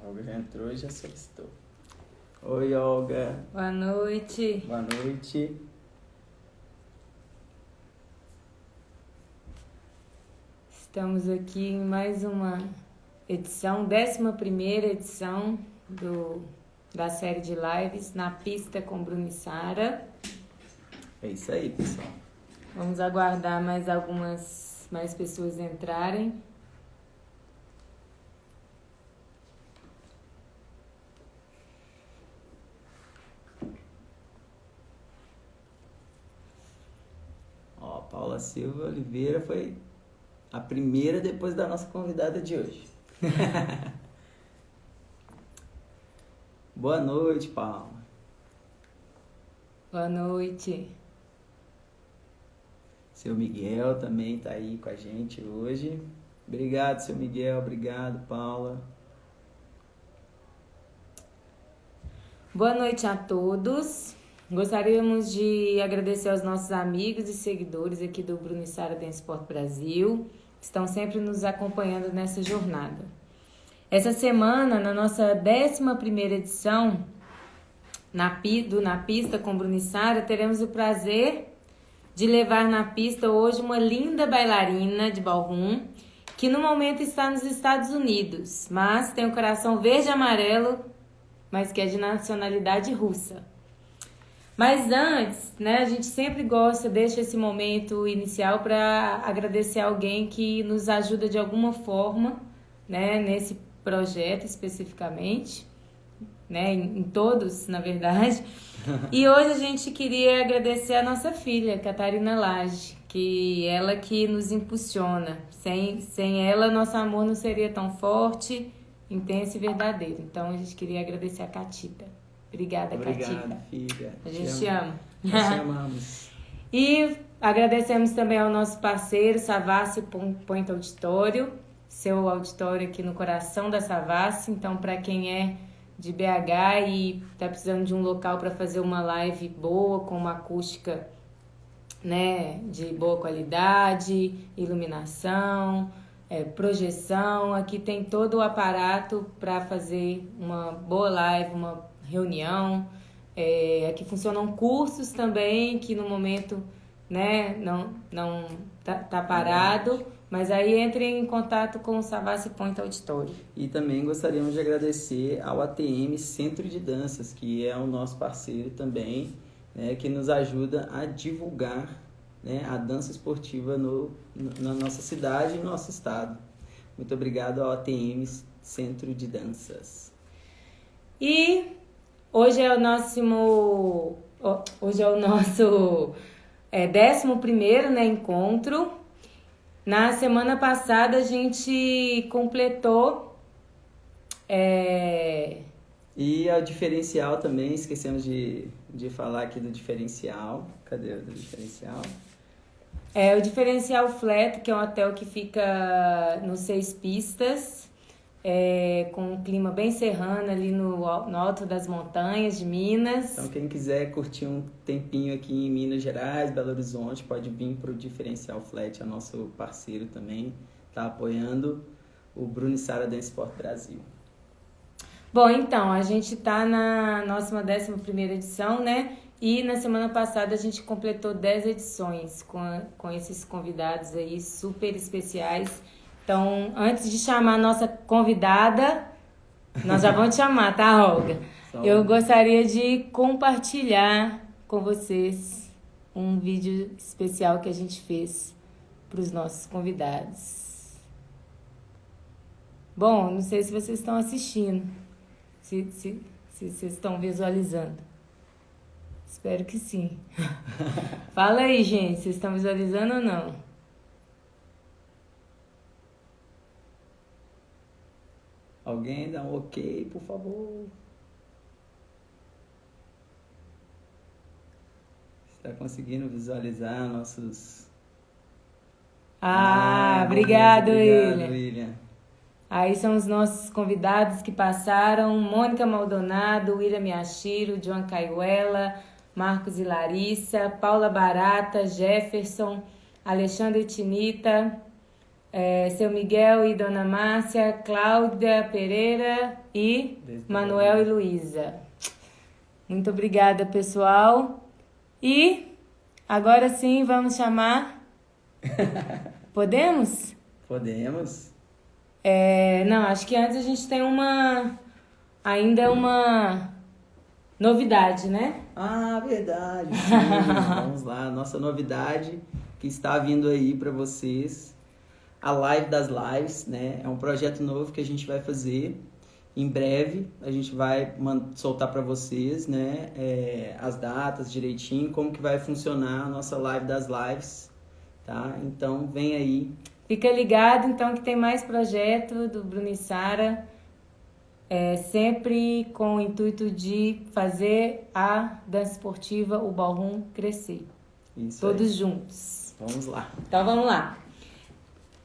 Olga já entrou e já solicitou. Oi, Olga. Boa noite. Boa noite. Estamos aqui em mais uma edição, 11ª edição da série de lives Na Pista com Bruno e Sara. É isso aí, pessoal. Vamos aguardar mais pessoas entrarem. Ó, Paula Silva Oliveira foi a primeira depois da nossa convidada de hoje. Boa noite, Paula. Boa noite. Seu Miguel também tá aí com a gente hoje. Obrigado, seu Miguel. Obrigado, Paula. Boa noite a todos. Gostaríamos de agradecer aos nossos amigos e seguidores aqui do Bruno e Sara Dance Sport Brasil, que estão sempre nos acompanhando nessa jornada. Essa semana, na nossa 11ª edição Na Pista com Bruno e Sara, teremos o prazer de levar na pista hoje uma linda bailarina de ballroom, que no momento está nos Estados Unidos, mas tem o coração verde e amarelo, mas que é de nacionalidade russa. Mas antes, né, a gente sempre deixa esse momento inicial para agradecer alguém que nos ajuda de alguma forma, né, nesse projeto especificamente, né, em todos, na verdade. E hoje a gente queria agradecer a nossa filha, Catarina Lage, que ela que nos impulsiona. Sem ela, nosso amor não seria tão forte, intenso e verdadeiro. Então a gente queria agradecer a Catita. Obrigada, Catita. Obrigado, filha. A gente te ama. Nós te amamos. E agradecemos também ao nosso parceiro, Savassi Point Auditório, seu auditório aqui no coração da Savassi. Então, para quem é de BH e está precisando de um local para fazer uma live boa, com uma acústica, né, de boa qualidade, iluminação, projeção, aqui tem todo o aparato para fazer uma boa live, uma reunião. Aqui funcionam cursos também, que no momento, né, não tá parado, mas aí entre em contato com o Savassi Point Auditório. E também gostaríamos de agradecer ao ATM Centro de Danças, que é o nosso parceiro também, né, que nos ajuda a divulgar, né, a dança esportiva na nossa cidade e no nosso estado. Muito obrigado ao ATM Centro de Danças. E hoje é o nosso 11º, né, encontro. Na semana passada a gente completou... E o diferencial também, esquecemos de falar aqui do diferencial. Cadê o do diferencial? O diferencial Flat, que é um hotel que fica nos 6 pistas, com um clima bem serrano ali no alto das montanhas de Minas. Então quem quiser curtir um tempinho aqui em Minas Gerais, Belo Horizonte, pode vir para o Diferencial Flat, é nosso parceiro também, está apoiando o Bruno e Sara Dance Sport Brasil. Bom, então, a gente está na nossa 11ª edição, né? E na semana passada a gente completou 10 edições com esses convidados aí super especiais. Então, antes de chamar a nossa convidada, nós já vamos te chamar, tá, Olga? Eu gostaria de compartilhar com vocês um vídeo especial que a gente fez para os nossos convidados. Bom, não sei se vocês estão assistindo, se vocês estão visualizando. Espero que sim. Fala aí, gente, vocês estão visualizando ou não? Alguém dá um ok, por favor. Está conseguindo visualizar nossos... Obrigado, William. Aí são os nossos convidados que passaram: Mônica Maldonado, William Miyashiro, Joan Caiuela, Marcos e Larissa, Paula Barata, Jefferson, Alexandre Tinita, Seu Miguel e Dona Márcia, Cláudia Pereira e Manuel e Luísa. Muito obrigada, pessoal. E agora sim vamos chamar. Podemos? Podemos. Não, acho que antes a gente tem ainda uma novidade, né? Ah, verdade, sim. Vamos lá, nossa novidade que está vindo aí para vocês. A Live das Lives, né? É um projeto novo que a gente vai fazer. Em breve a gente vai soltar para vocês, né? As datas direitinho, como que vai funcionar a nossa Live das Lives, tá? Então vem aí. Fica ligado, então, que tem mais projeto do Bruno e Sara, sempre com o intuito de fazer a dança esportiva, o ballroom, crescer. Isso Todos aí. juntos. Vamos lá. Então, vamos lá.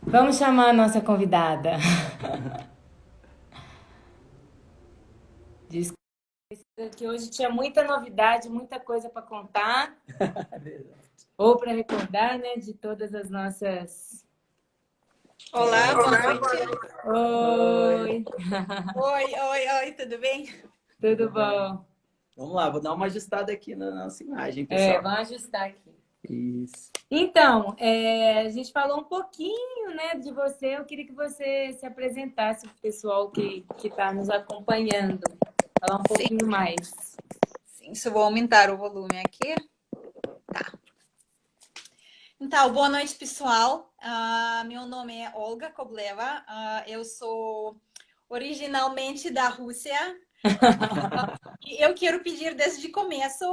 Vamos chamar a nossa convidada. Desculpa, que hoje tinha muita novidade, muita coisa para contar. Ou para recordar, né, de todas as nossas... Olá, boa noite. Oi! Oi, tudo bem? Tudo bom? Vamos lá, vou dar uma ajustada aqui na nossa imagem, pessoal. Vamos ajustar aqui. Isso. Então, a gente falou um pouquinho, né, de você. Eu queria que você se apresentasse para o pessoal que está nos acompanhando. Falar um pouquinho mais. Sim, só vou aumentar o volume aqui. Tá. Então, boa noite, pessoal. Meu nome é Olga Kobleva. Eu sou originalmente da Rússia. Eu quero pedir desde o começo,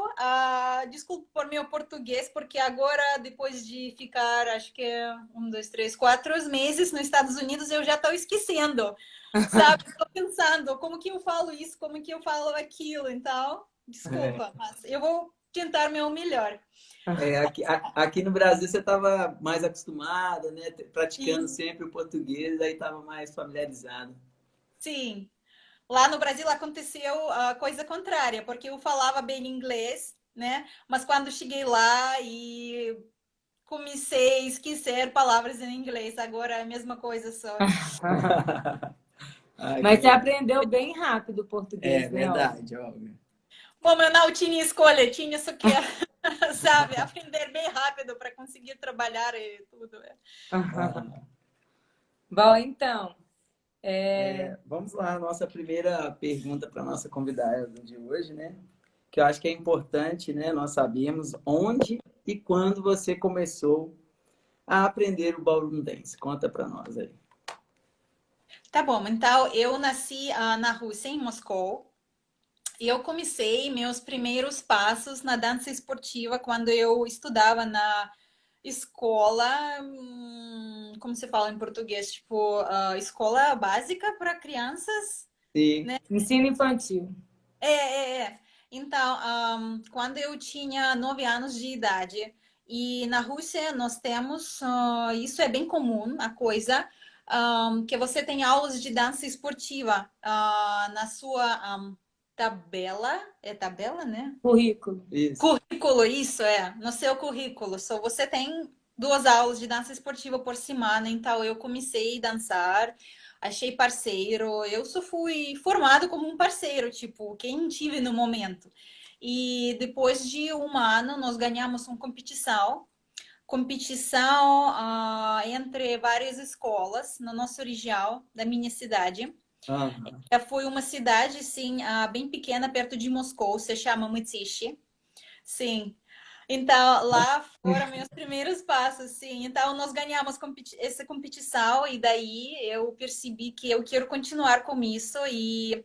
desculpa por meu português, porque agora, depois de ficar, acho que 1, 2, 3, 4 meses nos Estados Unidos, eu já estou esquecendo, sabe? Estou pensando como que eu falo isso, como que eu falo aquilo, então, desculpa, mas eu vou tentar meu melhor. Aqui no Brasil você estava mais acostumada, né? Praticando Sim. sempre o português, aí estava mais familiarizada. Sim. Lá no Brasil aconteceu a coisa contrária, porque eu falava bem inglês, né? Mas quando cheguei lá e comecei a esquecer palavras em inglês, agora é a mesma coisa só. Mas você aprendeu bem rápido o português, né, verdade, Olga. Bom, eu não tinha escolha, tinha só que, sabe, aprender bem rápido para conseguir trabalhar e tudo. Bom, então... Vamos lá, nossa primeira pergunta para a nossa convidada de hoje, né? Que eu acho que é importante, né? Nós sabemos onde e quando você começou a aprender o ballroom dance. Conta para nós aí. Tá bom, então eu nasci na Rússia, em Moscou. E eu comecei meus primeiros passos na dança esportiva quando eu estudava na escola, como se fala em português? Tipo, escola básica para crianças, Sim. né? Ensino infantil. Então, quando eu tinha 9 anos de idade, e na Rússia nós temos, isso é bem comum, a coisa, que você tem aulas de dança esportiva na sua tabela, é tabela, né? Currículo. Isso. Currículo, isso no seu currículo. Só você tem 2 aulas de dança esportiva por semana, então eu comecei a dançar, achei parceiro, eu só fui formado como um parceiro, tipo, quem tive no momento. E depois de 1 ano, nós ganhamos uma competição entre várias escolas na nossa região, da minha cidade. Foi uma cidade, sim, bem pequena, perto de Moscou, se chama Mytishi. Sim. Então, lá foram meus primeiros passos, sim. Então, nós ganhamos essa competição e daí eu percebi que eu quero continuar com isso. E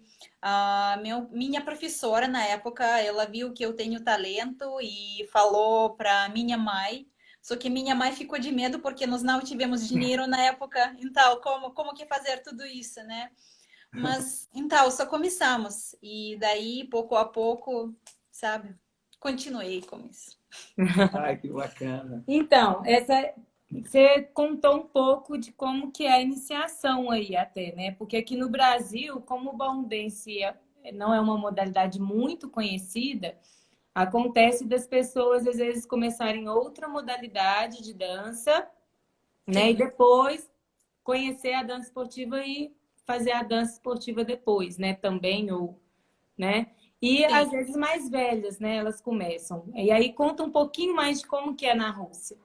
minha professora, na época, ela viu que eu tenho talento e falou para minha mãe. Só que minha mãe ficou de medo porque nós não tivemos dinheiro na época. Então, como que fazer tudo isso, né? Mas, então, só começamos. E daí, pouco a pouco, sabe? Continuei com isso. Ai, que bacana. Então, você contou um pouco de como que é a iniciação aí até, né? Porque aqui no Brasil, como o ballroom dance não é uma modalidade muito conhecida, acontece das pessoas às vezes começarem outra modalidade de dança, né? E depois conhecer a dança esportiva e fazer a dança esportiva depois, né? Também, ou, né? E Sim. às vezes mais velhas, né? Elas começam. E aí conta um pouquinho mais de como que é na Rússia.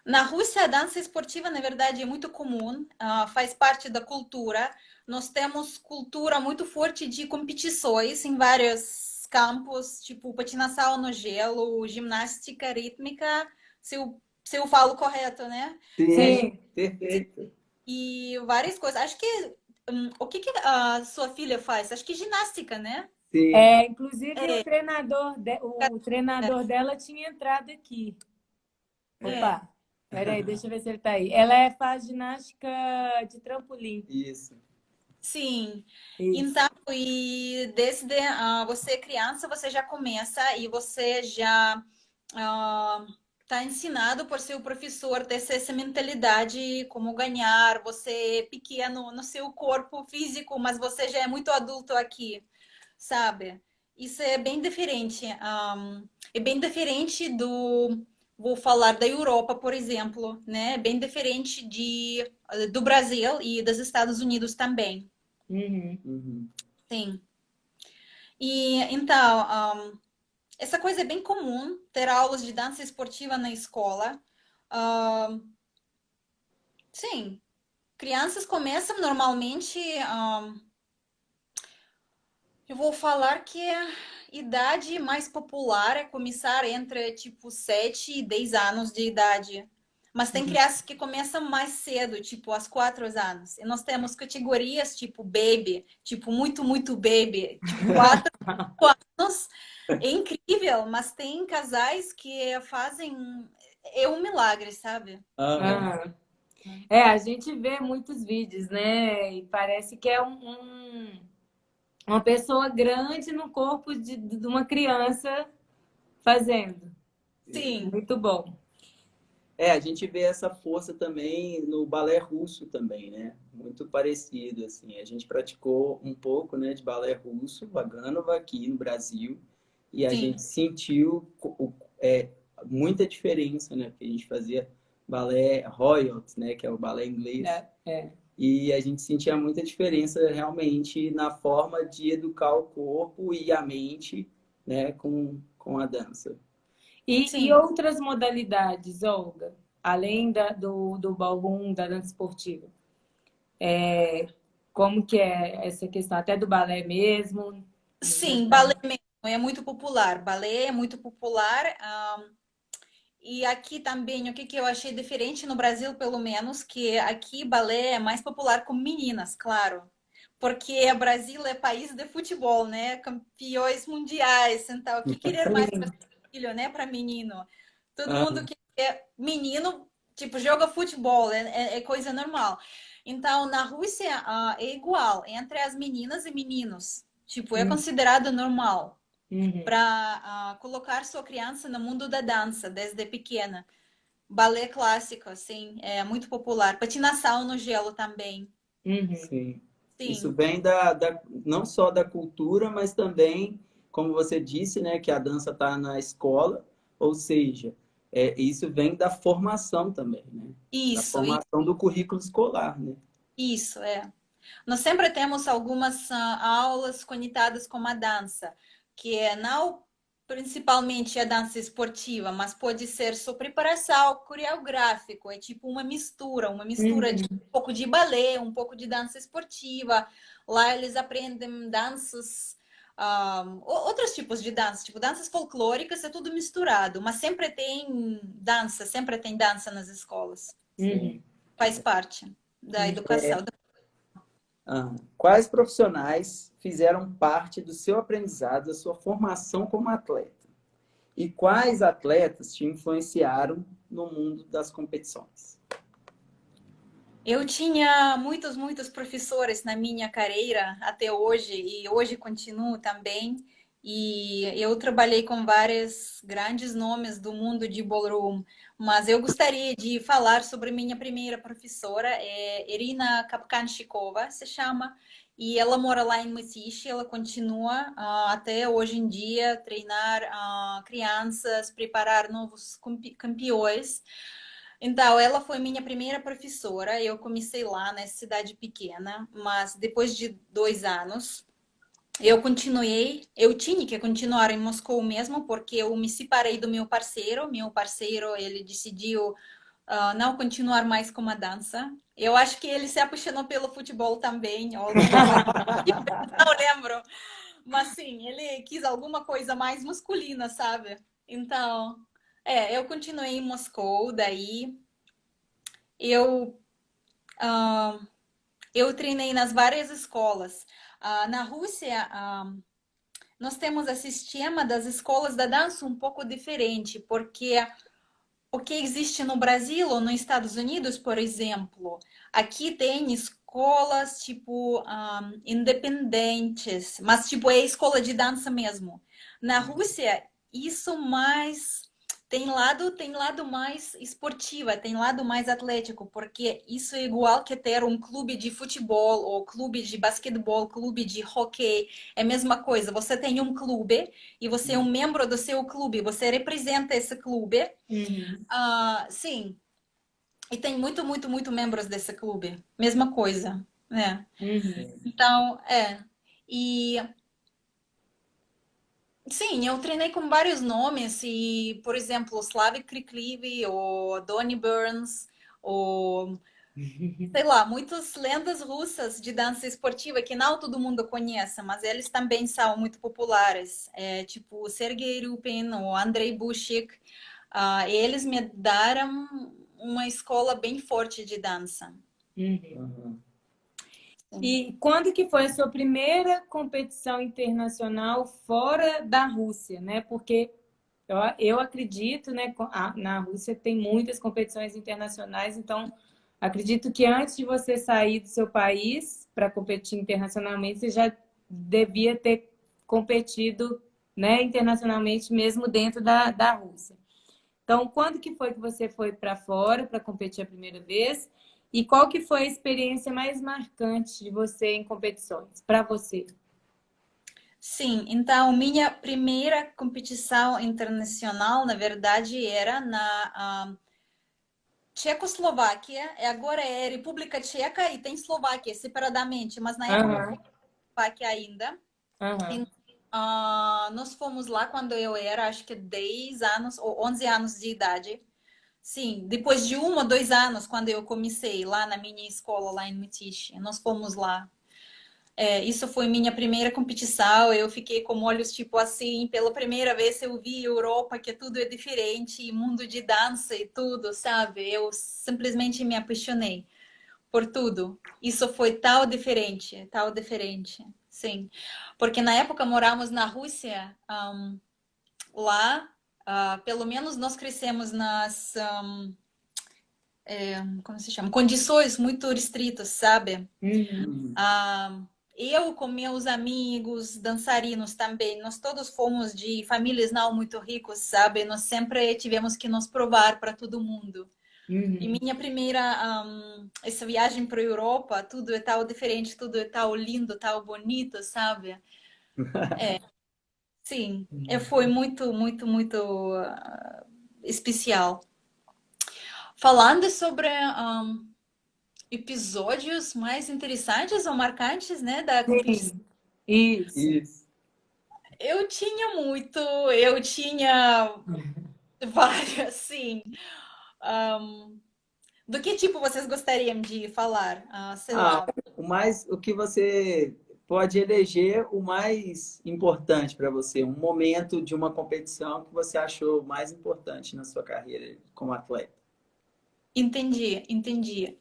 Na Rússia, a dança esportiva, na verdade, é muito comum, faz parte da cultura. Nós temos cultura muito forte de competições em vários campos, tipo patinação no gelo, ginástica rítmica, se eu falo correto, né? Sim, Sim. perfeito. E várias coisas. Acho que o que a sua filha faz? Acho que ginástica, né? Sim. Inclusive É, o treinador dela tinha entrado aqui. é. Opa, peraí, deixa eu ver se ele tá aí. Ela faz ginástica de trampolim. Isso. Sim. Isso. Então, e desde você criança, você já começa e você já está ensinado por seu professor ter essa mentalidade, como ganhar, você é pequeno no seu corpo físico, mas você já é muito adulto aqui, sabe? Isso é bem diferente. É bem diferente vou falar da Europa, por exemplo, né? Bem diferente do Brasil e dos Estados Unidos também. Uhum. Uhum. Sim. E então, essa coisa é bem comum, ter aulas de dança esportiva na escola. Sim, crianças começam normalmente, eu vou falar que a idade mais popular é começar entre tipo 7 e 10 anos de idade. Mas tem crianças que começam mais cedo, tipo aos 4 anos. E nós temos categorias tipo baby, tipo muito, muito baby, tipo 4 anos. É incrível, mas tem casais que fazem. É um milagre, sabe? Aham. Aham. A gente vê muitos vídeos, né? E parece que é uma pessoa grande no corpo de uma criança fazendo. Sim, Muito bom. A gente vê essa força também no balé russo também, né? Muito parecido, assim. A gente praticou um pouco, né, de balé russo, Vaganova, aqui no Brasil, e a sim, gente sentiu muita diferença, né? Porque a gente fazia balé Royals, né, que é o balé inglês, É. e a gente sentia muita diferença realmente na forma de educar o corpo e a mente, né, com a dança. E sim. outras modalidades, Olga, além do ballroom, da dança esportiva? Como que é essa questão? Até do balé mesmo? Sim, balé mesmo é muito popular. Balé é muito popular. E aqui também, o que eu achei diferente no Brasil, pelo menos, que aqui balé é mais popular com meninas, claro. Porque o Brasil é país de futebol, né? Campeões mundiais, então, o que querer mais para Sim. filho, né? Para menino. Todo mundo Ah, que é menino, tipo, joga futebol, é coisa normal. Então, na Rússia, é igual, entre as meninas e meninos. Tipo, é considerado normal Uhum. para colocar sua criança no mundo da dança desde pequena. Balé clássico, assim, é muito popular. Patinação no gelo também. Uhum. sim. Isso Sim, vem não só da cultura, mas também, como você disse, né, que a dança está na escola, ou seja, isso vem da formação também, né? Da isso, formação do currículo escolar, né? isso, é. Nós sempre temos algumas aulas conectadas com a dança, que é não principalmente a dança esportiva, mas pode ser sua preparação coreográfico, é tipo uma mistura de Uhum. um pouco de balé, um pouco de dança esportiva. Lá eles aprendem danças, outros tipos de dança, tipo danças folclóricas, é tudo misturado, mas sempre tem dança nas escolas. Uhum. Sim. Faz parte da educação. Quais profissionais fizeram parte do seu aprendizado, da sua formação como atleta? E quais atletas te influenciaram no mundo das competições? Eu tinha muitos professores na minha carreira até hoje e hoje continuo também. E eu trabalhei com vários grandes nomes do mundo de ballroom, mas eu gostaria de falar sobre minha primeira professora, é Irina Kapkanchikova, se chama, e ela mora lá em Matiche, ela continua até hoje em dia treinar crianças, preparar novos campeões. Então, ela foi minha primeira professora. Eu comecei lá nessa cidade pequena, mas depois de 2 anos, eu continuei. Eu tinha que continuar em Moscou mesmo, porque eu me separei do meu parceiro. Meu parceiro, ele decidiu não continuar mais com a dança. Eu acho que ele se apaixonou pelo futebol também, ou alguma coisa. Não lembro. Mas sim, ele quis alguma coisa mais masculina, sabe? Então, eu continuei em Moscou, daí eu, ah, eu treinei nas várias escolas. Na Rússia, nós temos esse sistema das escolas da dança um pouco diferente, porque o que existe no Brasil ou nos Estados Unidos, por exemplo, aqui tem escolas tipo independentes, mas tipo é escola de dança mesmo. Na Rússia, isso mais tem lado mais esportiva, tem lado mais atlético, porque isso é igual que ter um clube de futebol ou clube de basquetebol, clube de hóquei, é a mesma coisa. Você tem um clube e você é um membro do seu clube, você representa esse clube. Uhum. Sim, e tem muito membros desse clube. Mesma coisa, né? Uhum. Então, E sim, eu treinei com vários nomes e, por exemplo, Slavik Kriklivi ou Donnie Burns ou sei lá, muitas lendas russas de dança esportiva que não todo mundo conhece, mas eles também são muito populares. Tipo Sergei Rupin ou Andrei Bushik. Eles me deram uma escola bem forte de dança. Uhum. E quando que foi a sua primeira competição internacional fora da Rússia, né? Porque eu acredito, né? Na Rússia tem muitas competições internacionais, então acredito que antes de você sair do seu país para competir internacionalmente, você já devia ter competido, né, internacionalmente, mesmo dentro da Rússia. Então, quando que foi que você foi para fora para competir a primeira vez? E qual que foi a experiência mais marcante de você em competições, para você? Sim, então minha primeira competição internacional, na verdade, era na Tchecoslováquia. Agora é República Tcheca e tem Eslováquia separadamente, mas na época Aham, foi Eslováquia ainda. aham. E, nós fomos lá quando eu era, acho que 10 anos ou 11 anos de idade. Sim, depois de 1 ou 2 anos, quando eu comecei lá na minha escola, lá em Mitiche, nós fomos lá. Isso foi minha primeira competição. Eu fiquei com olhos tipo assim. Pela primeira vez eu vi Europa, que tudo é diferente, mundo de dança e tudo, sabe? Eu simplesmente me apaixonei por tudo. Isso foi tal diferente. Sim, porque na época morávamos na Rússia, lá, pelo menos nós crescemos nas, como se chama? Condições muito restritas, sabe? Uhum. Ah, eu com meus amigos dançarinos também, nós todos fomos de famílias não muito ricas, sabe? Nós sempre tivemos que nos provar para todo mundo. E Uhum. minha primeira essa viagem para a Europa, tudo é tal diferente, tudo é tal lindo, tal bonito, sabe? Sim, foi muito especial. Falando sobre episódios mais interessantes ou marcantes, né, da competição. Sim, isso. Isso. Eu tinha várias, sim. Do que tipo vocês gostariam de falar? Sei Ah, lá. o que você pode eleger o mais importante para você, um momento de uma competição que você achou mais importante na sua carreira como atleta. Entendi.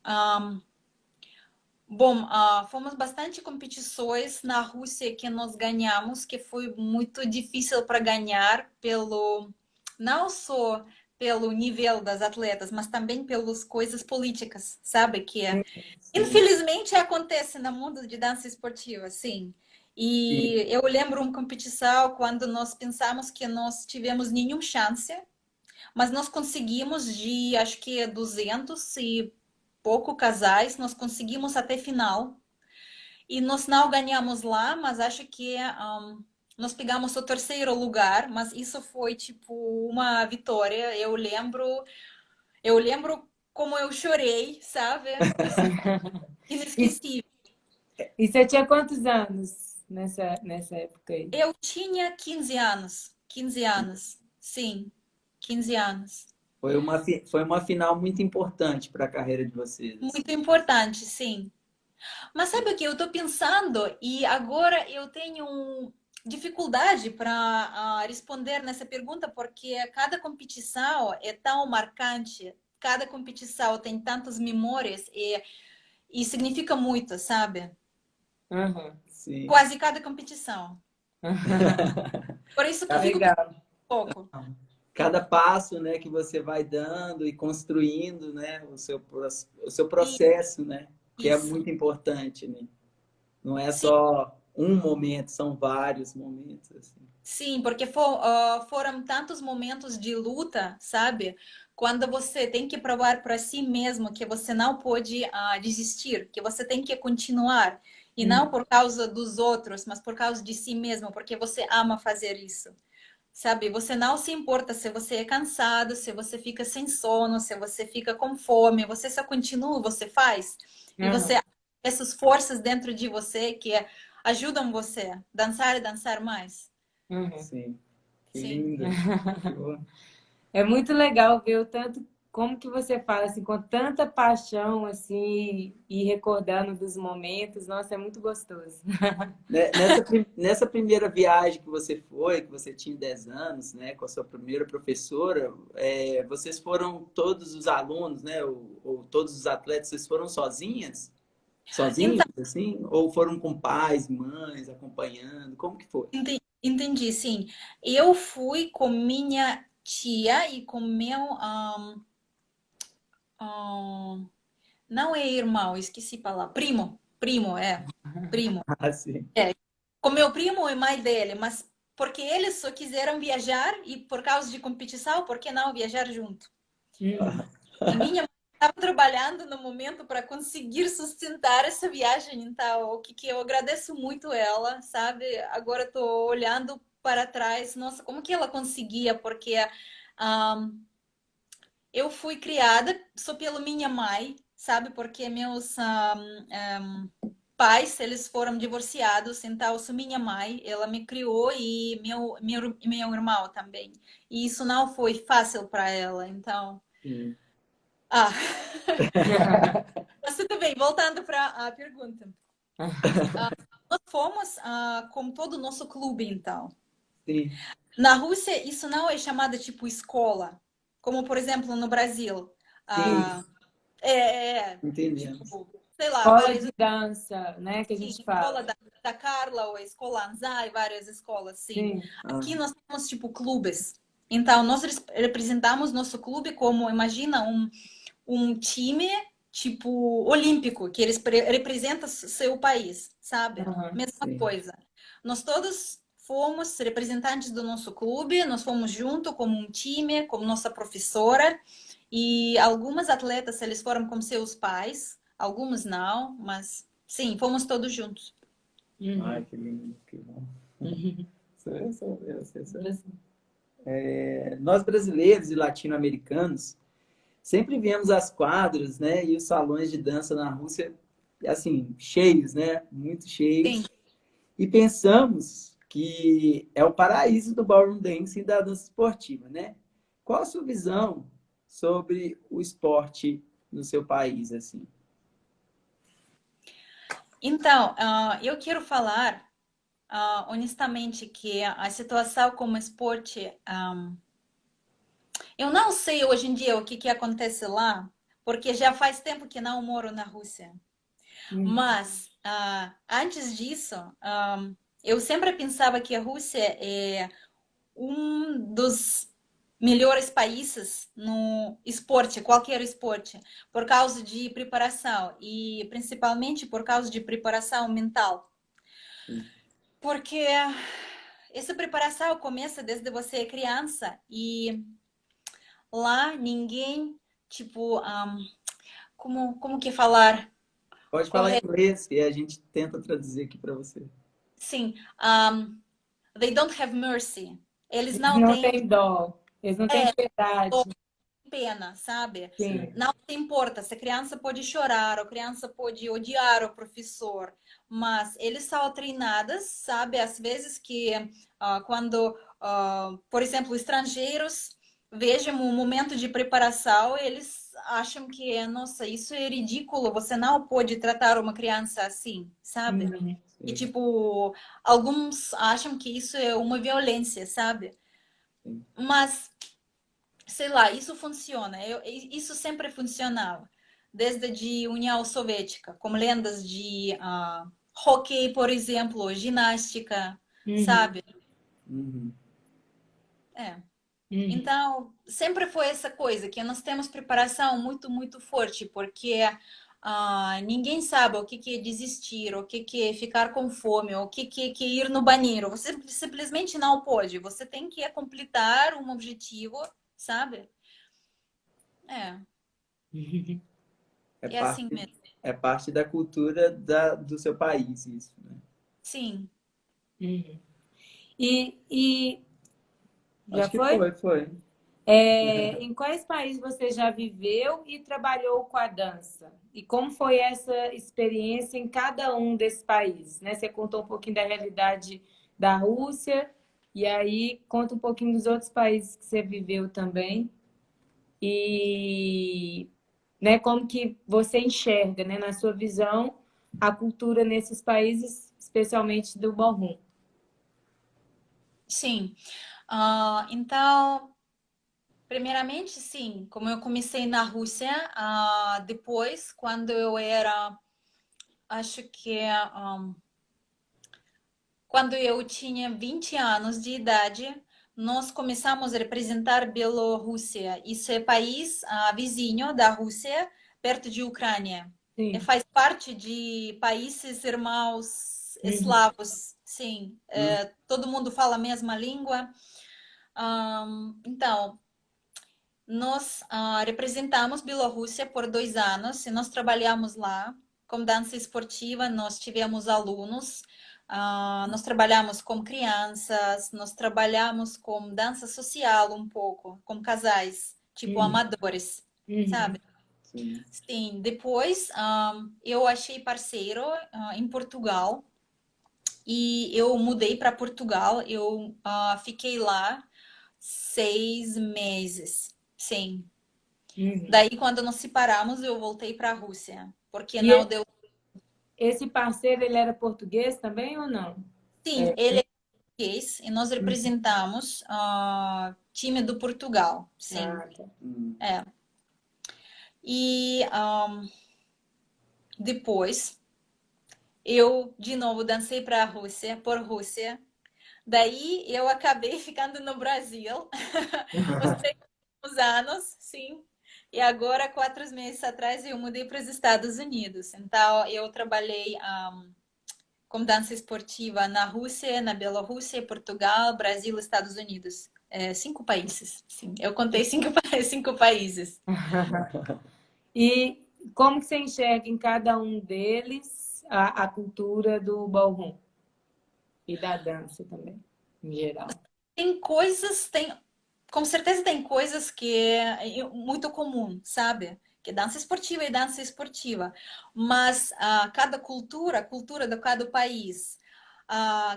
Bom, fomos bastante competições na Rússia que nós ganhamos, que foi muito difícil para ganhar pelo não só pelo nível das atletas, mas também pelas coisas políticas, sabe? Sim, Infelizmente acontece no mundo de dança esportiva, sim. sim. E eu lembro uma competição quando nós pensamos que nós tivemos nenhuma chance, mas nós conseguimos de, acho que 200 e pouco casais, nós conseguimos até final. E nós não ganhamos lá, mas acho que nós pegamos o terceiro lugar, mas isso foi tipo uma vitória. Eu lembro como eu chorei, sabe? Isso é inesquecível. E você tinha quantos anos nessa época aí? Eu tinha 15 anos. 15 anos. Sim, 15 anos. Foi uma final muito importante para a carreira de vocês, assim. Muito importante, sim. Mas sabe o que eu tô pensando? E agora eu tenho dificuldade para responder nessa pergunta, porque cada competição é tão marcante, cada competição tem tantas memórias e significa muito, sabe? Uhum. Sim. Quase cada competição. Por isso que fico Legal. um pouco. Cada passo, né, que você vai dando e construindo, né, o seu E processo, né, que é isso. muito importante, né? Não é Sim, só um momento, são vários momentos, assim. sim, porque foram tantos momentos de luta, sabe? Quando você tem que provar para si mesmo que você não pode desistir, que você tem que continuar. E não por causa dos outros, mas por causa de si mesmo, porque você ama fazer isso. Sabe? Você não se importa se você é cansado, se você fica sem sono, se você fica com fome, você só continua, você faz. E você Uhum. essas forças dentro de você que ajudam você a dançar e dançar mais. Uhum. Sim. Que Sim. lindo. Que bom. É muito legal ver o tanto como que você fala assim com tanta paixão assim e recordando dos momentos. Nossa, é muito gostoso. Né, nessa primeira viagem que você foi, que você tinha 10 anos, né, com a sua primeira professora, vocês foram todos os alunos, né, ou todos os atletas, vocês foram sozinhas? Então, Sozinhos, assim? Ou foram com pais, mães, acompanhando? Como que foi? entendi, sim. Eu fui com minha tia e com meu ahn, não é irmão, esqueci a palavra. Primo, primo. Ah, sim. Com meu primo e mãe dele, mas porque eles só quiseram viajar e por causa de competição, por que não viajar junto? Uhum. E minha mãe estava trabalhando no momento para conseguir sustentar essa viagem, então o que eu agradeço muito ela, sabe? Agora estou olhando para trás, nossa, como que ela conseguia? Porque eu fui criada só pela minha mãe, sabe? Porque meus pais, eles foram divorciados, então eu sou minha mãe, ela me criou e meu irmão também. E isso não foi fácil para ela, então. Sim. Ah, mas tudo bem, voltando para a pergunta. Nós fomos com todo o nosso clube, então. Sim. Na Rússia, isso não é chamado tipo escola, como por exemplo no Brasil. Sim, Ah, entendemos. tipo, sei lá, Escola várias de dança, né, que a sim, gente escola fala. da Carla ou a escola Anzai, várias escolas, sim. Sim. Ah, Aqui nós temos tipo clubes. Então, nós representamos nosso clube como, imagina, um time tipo olímpico, que eles representa seu país, sabe? Uhum. Mesma sim. coisa. Nós todos fomos representantes do nosso clube, nós fomos junto como um time, como nossa professora, e algumas atletas, eles foram com seus pais, alguns não, mas sim, fomos todos juntos. Ai, Uhum. que lindo, que bom. Uhum. Nós brasileiros e latino-americanos sempre vemos as quadras, né, e os salões de dança na Rússia, assim, cheios, né, muito Sim. cheios, e pensamos que é o paraíso do ballroom dance e da dança esportiva, né? Qual a sua visão sobre o esporte no seu país, assim? Então, eu quero falar honestamente que a situação como esporte, eu não sei hoje em dia o que acontece lá, porque já faz tempo que não moro na Rússia. Uhum. Mas antes disso, eu sempre pensava que a Rússia é um dos melhores países no esporte, qualquer esporte, por causa de preparação e principalmente por causa de preparação mental. Porque essa preparação começa desde você é criança e lá ninguém, tipo, como que falar Pode falar em correto? inglês e a gente tenta traduzir aqui para você. Sim, they don't have mercy. Eles Eles não não têm têm dó, eles não têm piedade. pena, sabe? Sim. Não se importa se a criança pode chorar, ou a criança pode odiar o professor, mas eles são treinadas, sabe? Às vezes que quando, por exemplo, estrangeiros vejam um momento de preparação, eles acham que, nossa, isso é ridículo, você não pode tratar uma criança assim, sabe? Uhum. E, tipo, alguns acham que isso é uma violência, sabe? Sim. Mas, sei lá, isso funciona. Isso sempre funcionava. Desde a União Soviética, como lendas de hockey, por exemplo, ginástica, Uhum. sabe? Uhum. É. Uhum. Então, sempre foi essa coisa que nós temos preparação muito, muito forte, porque ninguém sabe o que que é desistir, o que que é ficar com fome, o que que é ir no banheiro. Você simplesmente não pode. Você tem que completar um objetivo, sabe? É, É é assim parte, mesmo. é parte da cultura do seu país, isso, né? Sim. Uhum. E já Acho que foi? foi. Em quais países você já viveu e trabalhou com a dança? E como foi essa experiência em cada um desses países, né? Você contou um pouquinho da realidade da Rússia e aí conta um pouquinho dos outros países que você viveu também e, né, como que você enxerga, né, na sua visão, a cultura nesses países, especialmente do ballroom. Sim. Então, primeiramente, sim, como eu comecei na Rússia, depois, quando eu era, acho que quando eu tinha 20 anos de idade, nós começamos a representar Bielorrússia. Isso é país vizinho da Rússia, perto de Ucrânia. E Sim. faz parte de países irmãos Uhum. eslavos, sim. Todo mundo fala a mesma língua. Então, nós representamos Bielorrússia por 2 anos e nós trabalhamos lá com dança esportiva. Nós tivemos alunos, nós trabalhamos com crianças, nós trabalhamos com dança social um pouco, com casais, tipo Uhum. amadores, Uhum. sabe? Sim. Sim, depois eu achei parceiro em Portugal e eu mudei para Portugal. Eu fiquei lá 6 meses, sim. Uhum. Daí, quando nos separamos, eu voltei para a Rússia, porque não E deu. esse parceiro, ele era português também ou não? Sim, É. ele é português e nós representamos time do Portugal, sim. Ah, tá. É. E depois eu de novo dancei para a Rússia, por Rússia. Daí eu acabei ficando no Brasil os 3 anos, sim. E agora, 4 meses atrás, eu mudei para os Estados Unidos. Então, eu trabalhei com dança esportiva na Rússia, na Bielorrússia, Portugal, Brasil, Estados Unidos. 5 países, sim. Eu contei cinco países. E como que você enxerga em cada um deles a cultura do ballroom e da dança também, em geral? Tem coisas, com certeza tem coisas que é muito comum, sabe? Que dança esportiva é dança esportiva. Mas cada cultura, a cultura de cada país,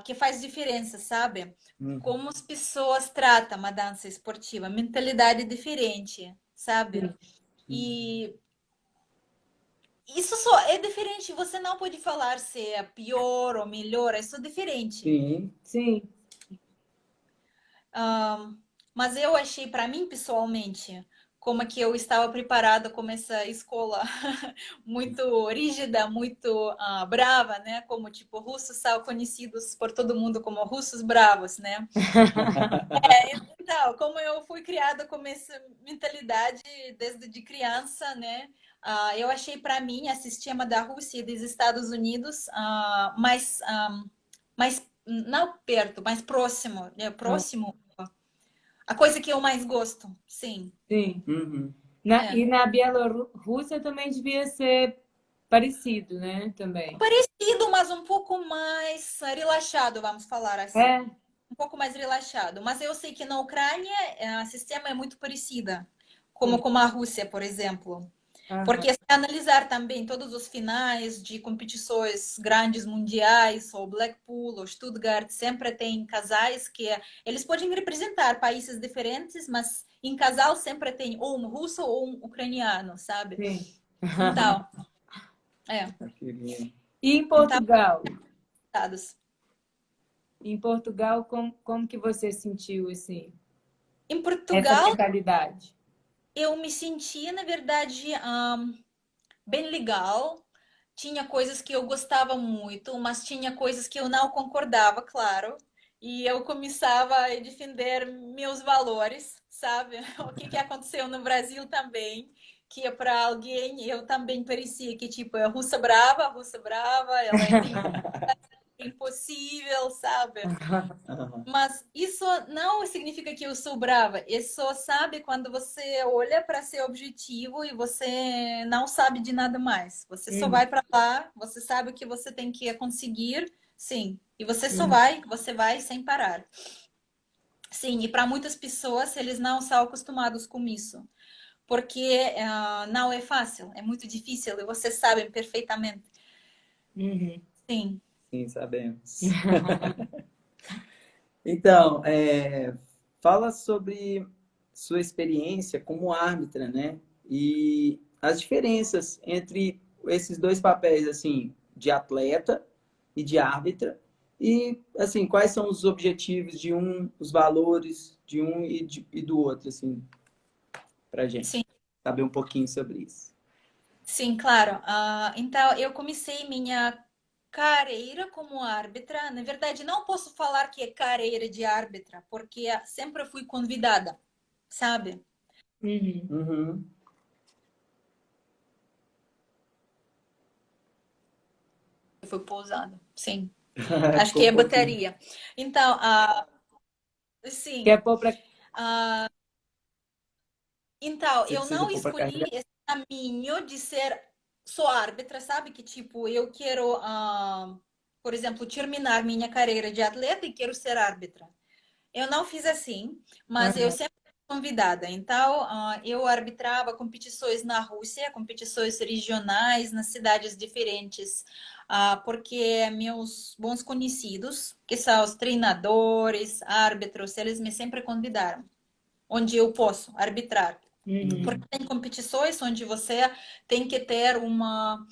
que faz diferença, sabe? Uhum. Como as pessoas tratam a dança esportiva, mentalidade diferente, sabe? Sim, E isso só é diferente. Você não pode falar se é pior ou melhor, é só diferente. Sim. sim. Mas eu achei para mim pessoalmente como que eu estava preparada com essa escola muito rígida, muito brava, né? Como tipo russos são conhecidos por todo mundo como russos bravos, né? Então, como eu fui criada com essa mentalidade desde de criança, né? Eu achei para mim a sistema da Rússia e dos Estados Unidos mais não perto, mais próximo, né? Ah, Próximo. A coisa que eu mais gosto, sim. sim. Uhum. É. E na Bielorrússia também devia ser parecido, né? Também. Parecido, mas um pouco mais relaxado, vamos falar assim. É. Um pouco mais relaxado. Mas eu sei que na Ucrânia o sistema é muito parecida como a Rússia, por exemplo. Porque se analisar também todos os finais de competições grandes mundiais, ou Blackpool, ou Stuttgart, sempre tem casais que eles podem representar países diferentes, mas em casal sempre tem ou um russo ou um ucraniano, sabe? Sim. Então, é. E em Portugal? Então, em Portugal, como que você sentiu assim? Em Portugal, essa mentalidade? Eu me senti, na verdade, bem legal. Tinha coisas que eu gostava muito, mas tinha coisas que eu não concordava, claro. E eu começava a defender meus valores, sabe? O que aconteceu no Brasil também, que é para alguém, eu também parecia que, tipo, é a russa brava, ela é impossível, sabe? Mas isso não significa que eu sou brava. Isso sabe quando você olha para seu objetivo e você não sabe de nada mais. Você só vai para lá, você sabe o que você tem que conseguir, sim. E você só vai, você vai sem parar. Sim, e para muitas pessoas, eles não são acostumados com isso. Porque não é fácil, é muito difícil e vocês sabem perfeitamente. Sim. Sim, sabemos. Então, fala sobre sua experiência como árbitra, né? E as diferenças entre esses dois papéis, assim, de atleta e de árbitra. E, assim, quais são os objetivos de um, os valores de um e do outro, assim, pra gente Sim. saber um pouquinho sobre isso. Sim, claro. Então, eu comecei minha carreira como árbitra. Na verdade, não posso falar que é carreira de árbitra, porque sempre fui convidada, sabe? Uhum. Foi pousada, sim. Acho que é bateria. Então, sim. Quer pôr pra... Então, Você eu precisa não pôr pra escolhi carregar? esse caminho de ser só árbitra, sabe? Que tipo, eu quero, por exemplo, terminar minha carreira de atleta e quero ser árbitra. Eu não fiz assim, mas eu sempre fui convidada. Então, eu arbitrava competições na Rússia, competições regionais, nas cidades diferentes, porque meus bons conhecidos, que são os treinadores, árbitros, eles me sempre convidaram, onde eu posso arbitrar. Porque tem competições onde você tem que ter uma,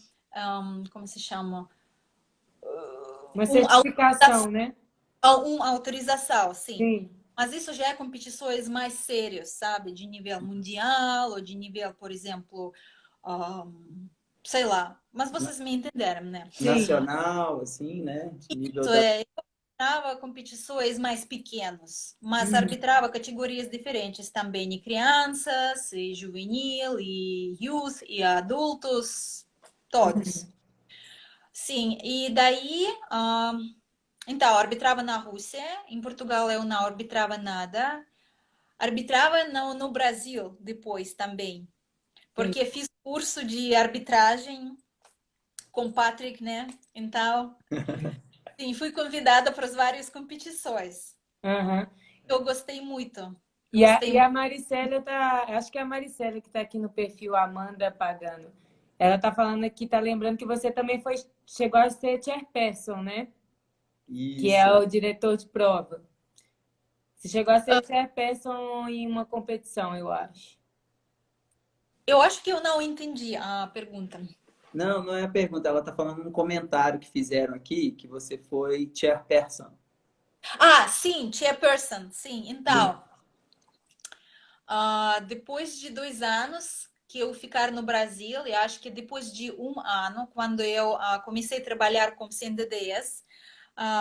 como se chama? Uma certificação, né? Uma autorização, sim. Sim. Mas isso já é competições mais sérias, sabe? De nível mundial ou de nível, por exemplo, sei lá. Mas vocês me entenderam, né? Nacional, assim, né? De nível Isso da... é. Eu arbitrava competições mais pequenas, mas arbitrava categorias diferentes também, e crianças, e juvenil, e youth, e adultos, todos. Sim, e daí, então, eu arbitrava na Rússia, em Portugal eu não arbitrava nada. Arbitrava no Brasil depois também, porque fiz curso de arbitragem com o Patrick, né? Então, sim, fui convidada para as várias competições. Eu gostei muito. E a Maricela tá, acho que é a Maricela que está aqui no perfil Amanda Pagano. Ela tá falando aqui, tá lembrando que você também chegou a ser chairperson, né? Isso. Que é o diretor de prova. Você chegou a ser chairperson em uma competição, eu acho. Eu acho que eu não entendi a pergunta. Não, não é a pergunta. Ela está falando um comentário que fizeram aqui, que você foi chairperson. Sim, chairperson. Sim, então, depois de 2 anos que eu ficar no Brasil, e acho que depois de 1 ano, quando eu comecei a trabalhar com CNDDs,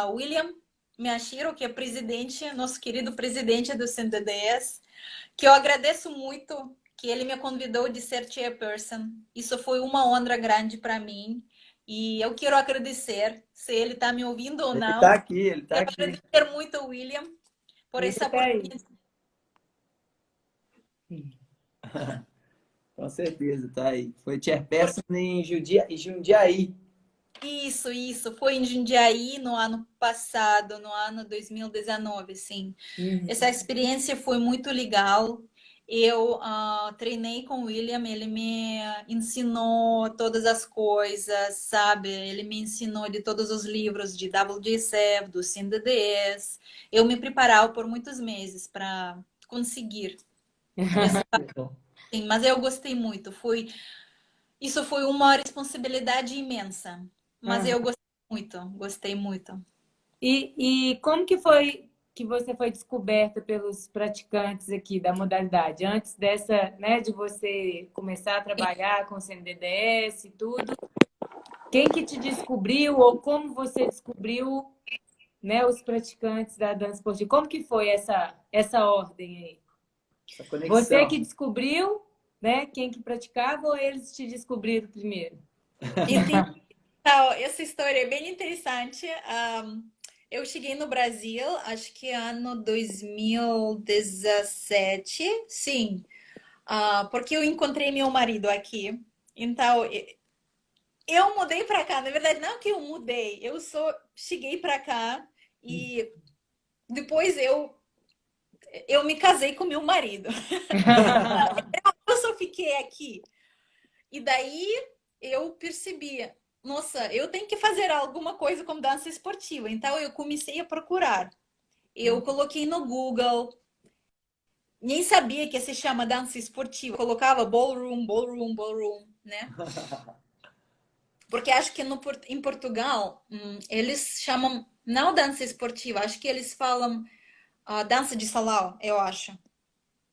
William Miyashiro, que é presidente, nosso querido presidente do CNDDs, que eu agradeço muito que ele me convidou de ser chairperson. Isso foi uma honra grande para mim. E eu quero agradecer, se ele está me ouvindo ou não. Ele está aqui. Quero agradecer muito ao William por essa oportunidade. Com certeza, tá aí. Foi chairperson em Jundiaí. Isso. Foi em Jundiaí no ano passado, no ano 2019, sim. Essa experiência foi muito legal. Eu treinei com o William, ele me ensinou todas as coisas, sabe? Ele me ensinou de todos os livros de WDSEV, do CINDDS. Eu me preparava por muitos meses para conseguir essa, sim, mas eu gostei muito. Isso foi uma responsabilidade imensa, mas eu Aham. gostei muito, gostei muito. E como que foi que você foi descoberta pelos praticantes aqui da modalidade? Antes dessa, né, de você começar a trabalhar com o CNDDS e tudo, quem que te descobriu ou como você descobriu, né, os praticantes da dança esportiva? Como que foi essa ordem aí? Essa Você que conexão. descobriu, né, quem que praticava ou eles te descobriram primeiro? Então, essa história é bem interessante. Eu cheguei no Brasil, acho que ano 2017, sim, porque eu encontrei meu marido aqui. Então, eu mudei para cá. Na verdade, não que eu mudei, eu só cheguei para cá e depois eu me casei com meu marido. Eu só fiquei aqui. E daí eu percebi, nossa, eu tenho que fazer alguma coisa como dança esportiva. Então eu comecei a procurar. Eu coloquei no Google, nem sabia que se chama dança esportiva. Eu colocava ballroom, ballroom, ballroom, né? Porque acho que em Portugal eles chamam não dança esportiva, acho que eles falam dança de salão, eu acho.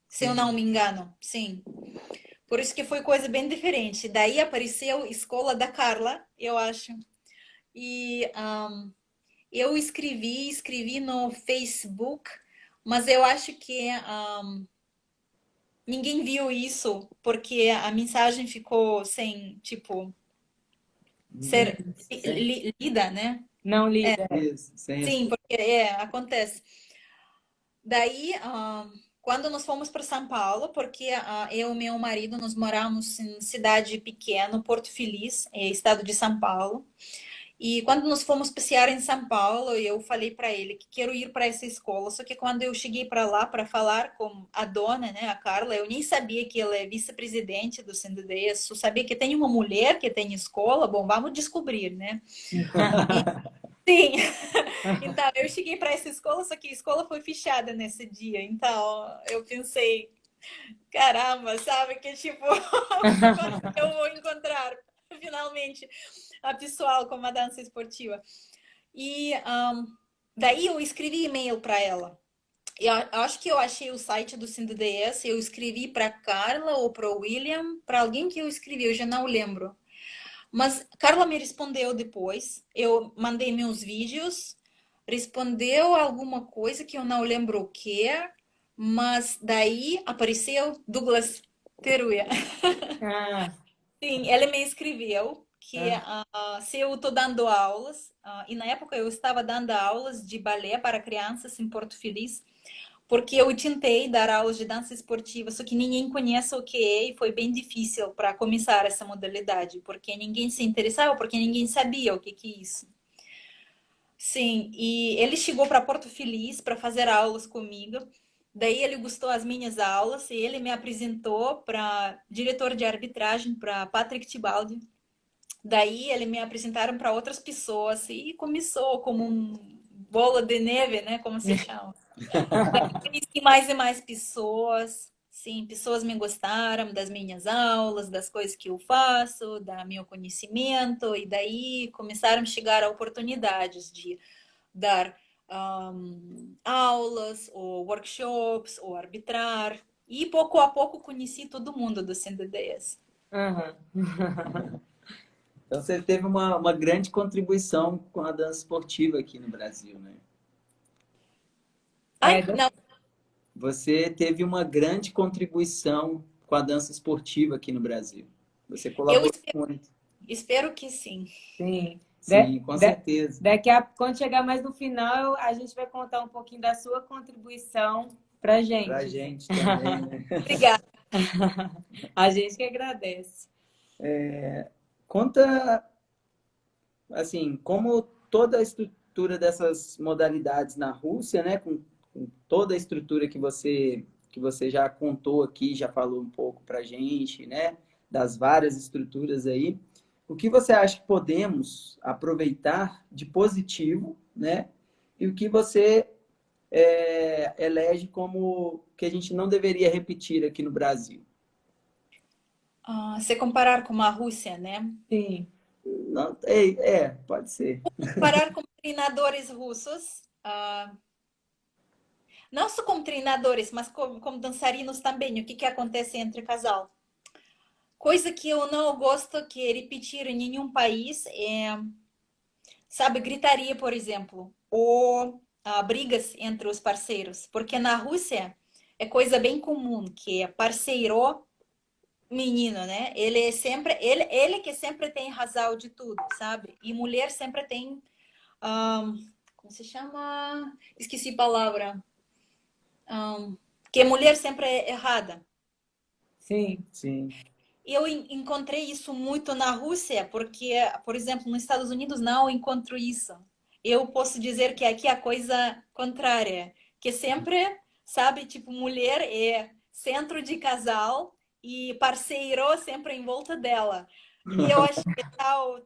Se eu não Sim. me engano, sim. Por isso que foi coisa bem diferente. Daí apareceu Escola da Carla, eu acho. E eu escrevi no Facebook, mas eu acho que ninguém viu isso, porque a mensagem ficou sem, tipo, Ninguém ser sem lida, né? Não lida. isso, sem Sim, resposta. porque acontece. Daí, quando nós fomos para São Paulo, porque eu e meu marido nós moramos em cidade pequena, Porto Feliz, estado de São Paulo. E quando nós fomos passear em São Paulo, eu falei para ele que quero ir para essa escola. Só que quando eu cheguei para lá para falar com a dona, né, a Carla, eu nem sabia que ela é vice-presidente do CNDD, só sabia que tem uma mulher que tem escola. Bom, vamos descobrir, né? E, sim, então eu cheguei para essa escola, só que a escola foi fechada nesse dia. Então eu pensei, caramba, sabe que tipo, quando eu vou encontrar finalmente a pessoal com a dança esportiva? E daí eu escrevi e-mail para ela. Eu acho que eu achei o site do CNDS, eu escrevi para Carla ou para o William, para alguém que eu escrevi, eu já não lembro. Mas Carla me respondeu depois, eu mandei meus vídeos, respondeu alguma coisa que eu não lembro o que, mas daí apareceu Douglas Teruya. Ah, Sim, ele me escreveu que ah, se eu estou dando aulas, e na época eu estava dando aulas de balé para crianças em Porto Feliz, porque eu tentei dar aulas de dança esportiva, só que ninguém conhece o que é e foi bem difícil para começar essa modalidade, porque ninguém se interessava, porque ninguém sabia o que é isso. Sim, e ele chegou para Porto Feliz para fazer aulas comigo. Daí ele gostou das minhas aulas e ele me apresentou para diretor de arbitragem, para Patrick Tibaldi. Daí ele me apresentaram para outras pessoas e começou como um bola de neve, né? Como se chama. Daí conheci mais e mais pessoas. Sim, pessoas me gostaram das minhas aulas, das coisas que eu faço, da meu conhecimento, e daí começaram a chegar oportunidades de dar aulas, ou workshops, ou arbitrar. E pouco a pouco conheci todo mundo do CNDDS. aham. Então você teve uma grande contribuição com a dança esportiva aqui no Brasil, né? É, Ai, não, Você teve uma grande contribuição com a dança esportiva aqui no Brasil. Você eu colaborou muito. espero que sim. sim. Sim, com certeza. Daqui a quando chegar mais no final, a gente vai contar um pouquinho da sua contribuição pra Pra gente. gente também, né? Obrigada. A gente que agradece. Conta, assim, como toda a estrutura dessas modalidades na Rússia, né? Com toda a estrutura que você que você já contou aqui, já falou um pouco para a gente, né? Das várias estruturas aí. O que você acha que podemos aproveitar de positivo, né? E o que você elege como que a gente não deveria repetir aqui no Brasil? Se comparar com a Rússia, né? Sim. Não, pode ser. Comparar com treinadores russos, não só como treinadores, mas como dançarinos também. O que acontece entre casal? Coisa que eu não gosto que repetir em nenhum país é, sabe, gritaria, por exemplo, ou brigas entre os parceiros. Porque na Rússia é coisa bem comum, que é parceiro menino, né? Ele é sempre, ele que sempre tem razão de tudo, sabe? E mulher sempre tem, como se chama? Esqueci a palavra. Que a mulher sempre é errada. Sim. Sim. Eu encontrei isso muito na Rússia, porque, por exemplo, nos Estados Unidos não encontro isso. Eu posso dizer que aqui é a coisa contrária, que sempre, sabe, tipo, mulher é centro de casal e parceiro sempre em volta dela. E eu acho que é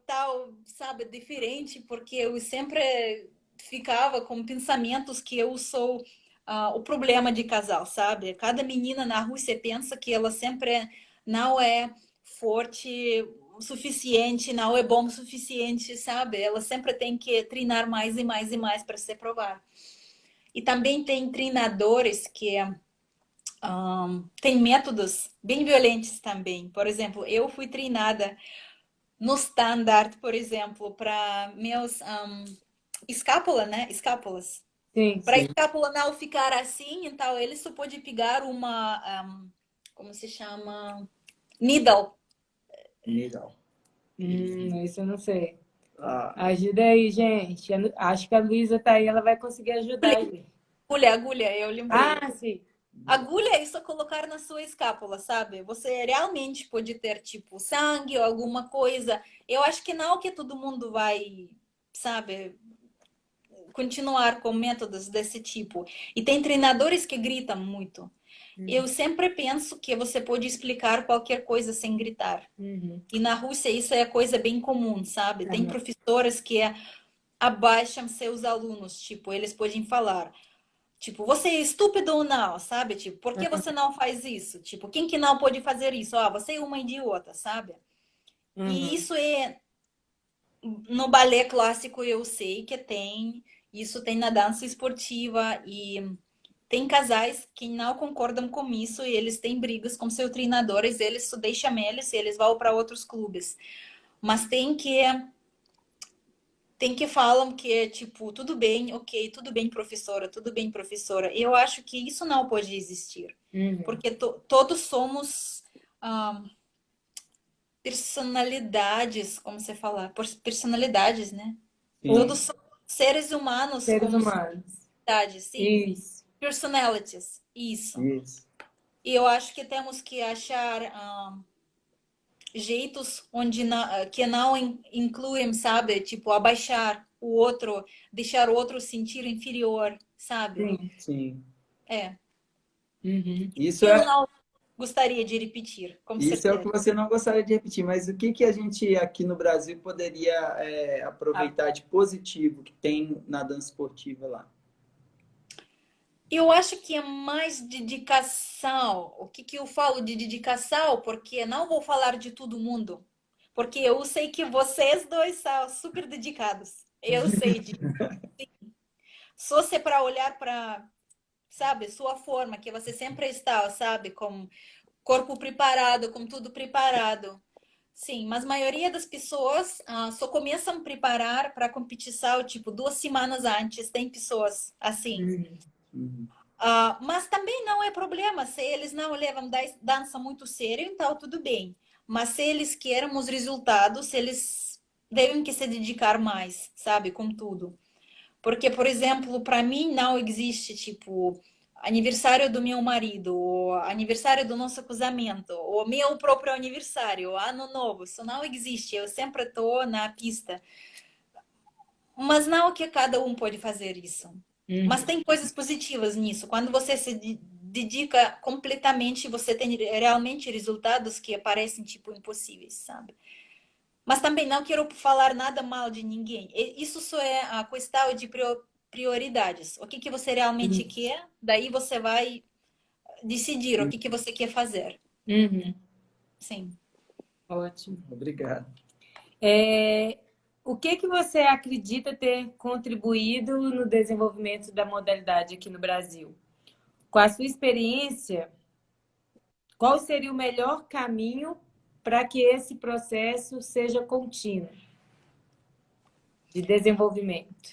tal, sabe, diferente, porque eu sempre ficava com pensamentos que eu sou o problema de casal, sabe? Cada menina na Rússia pensa que ela sempre não é forte o suficiente, não é bom o suficiente, sabe? Ela sempre tem que treinar mais e mais e mais para se provar. E também tem treinadores que têm métodos bem violentos também. Por exemplo, eu fui treinada no standard, por exemplo, para meus escápula, né? Escápulas. Sim, Para a sim. escápula não ficar assim, então ele só pode pegar como se chama? Needle. Legal. Isso eu não sei. Ah, Ajuda aí, gente. Acho que a Luísa tá aí, ela vai conseguir ajudar a gente. Agulha, eu lembrei. Ah, sim. Agulha é só colocar na sua escápula, sabe? Você realmente pode ter, tipo, sangue ou alguma coisa. Eu acho que não que todo mundo vai, sabe, continuar com métodos desse tipo. E tem treinadores que gritam muito. Eu sempre penso que você pode explicar qualquer coisa sem gritar. Uhum. E na Rússia isso é coisa bem comum, sabe? Tem Uhum. professoras que abaixam seus alunos, tipo, eles podem falar, tipo, você é estúpido ou não, sabe? Tipo, por que você não faz isso? Tipo, quem que não pode fazer isso? Ah, você é uma idiota, sabe? E Uhum. isso é no balé clássico eu sei que tem, isso tem na dança esportiva e tem casais que não concordam com isso e eles têm brigas com seus treinadores, eles só deixam eles e eles vão para outros clubes. Mas tem que falam que é tipo, tudo bem, ok, tudo bem, professora. Eu acho que isso não pode existir, Uhum. porque todos somos personalidades, como você fala, personalidades, né? sim, Todos somos seres humanos Seres como humanos. personalidades, sim. Isso. Personalities, isso. isso. E eu acho que temos que achar jeitos onde que não incluem, sabe? Tipo, abaixar o outro, deixar o outro sentir inferior, sabe? Sim. Sim. É. Uhum. Isso Eu é, não gostaria de repetir, com isso é o que certeza. você não gostaria de repetir, mas o que que a gente aqui no Brasil poderia Ah, aproveitar de positivo que tem na dança esportiva lá? Eu acho que é mais dedicação. O que eu falo de dedicação? Porque não vou falar de todo mundo. Porque eu sei que vocês dois são super dedicados. Eu sei disso. Só se é para olhar para, sabe, sua forma, que você sempre está, sabe, com corpo preparado, com tudo preparado. Sim, mas a maioria das pessoas só começam a preparar para a competição, tipo, 2 semanas antes. Tem pessoas assim. uhum. Uhum. Mas também não é problema se eles não levam dança muito sério, então tudo bem. Mas se eles querem os resultados, eles devem que se dedicar mais, sabe, com tudo. Porque, por exemplo, para mim não existe, tipo, aniversário do meu marido, ou aniversário do nosso casamento, ou meu próprio aniversário, ano novo. Isso não existe. Eu sempre estou na pista. Mas não que cada um pode fazer isso. Mas Uhum. tem coisas positivas nisso. Quando você se dedica completamente, você tem realmente resultados que parecem tipo impossíveis, sabe? Mas também não quero falar nada mal de ninguém. Isso só é a questão de prioridades. O que que você realmente quer, daí você vai decidir o que que você quer fazer. Uhum. Sim. Ótimo. Obrigado. O que que você acredita ter contribuído no desenvolvimento da modalidade aqui no Brasil? Com a sua experiência, qual seria o melhor caminho para que esse processo seja contínuo de desenvolvimento?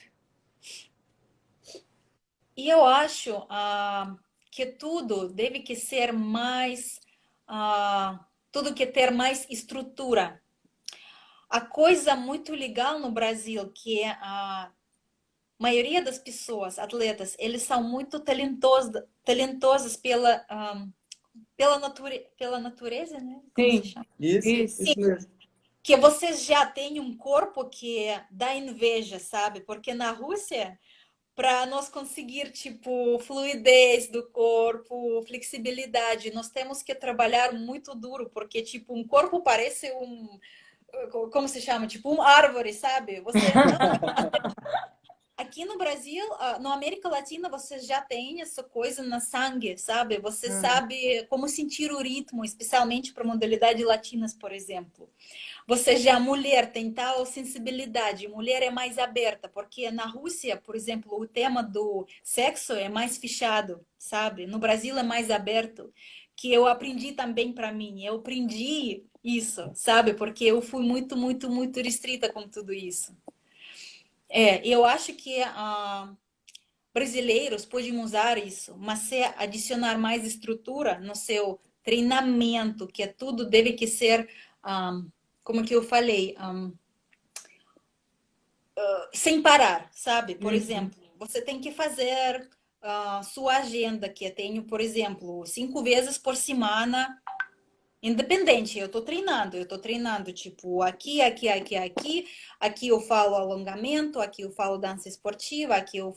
E eu acho que tudo deve que ser mais, tudo que ter mais estrutura. A coisa muito legal no Brasil que é a maioria das pessoas, atletas, eles são muito talentosos pela natureza, né? Como se Sim, chama? isso mesmo. Que vocês já têm um corpo que dá inveja, sabe? Porque na Rússia, para nós conseguir, tipo, fluidez do corpo, flexibilidade, nós temos que trabalhar muito duro, porque, tipo, um corpo parece como se chama? Tipo, uma árvore, sabe? Você não. Aqui no Brasil, na América Latina, você já tem essa coisa na sangue, sabe? Você sabe como sentir o ritmo, especialmente para modalidades latinas, por exemplo. Você já, mulher, tem tal sensibilidade, mulher é mais aberta, porque na Rússia, por exemplo, o tema do sexo é mais fechado, sabe? No Brasil é mais aberto, que eu aprendi também para mim. Eu aprendi isso, sabe? Porque eu fui muito, muito, muito restrita com tudo isso. Eu acho que brasileiros podem usar isso, mas se adicionar mais estrutura no seu treinamento, que tudo deve que ser, como que eu falei, sem parar, sabe? Por exemplo, você tem que fazer sua agenda, que eu tenho, por exemplo, 5 vezes por semana, independente, eu tô treinando, tipo, aqui eu falo alongamento, aqui eu falo dança esportiva, aqui eu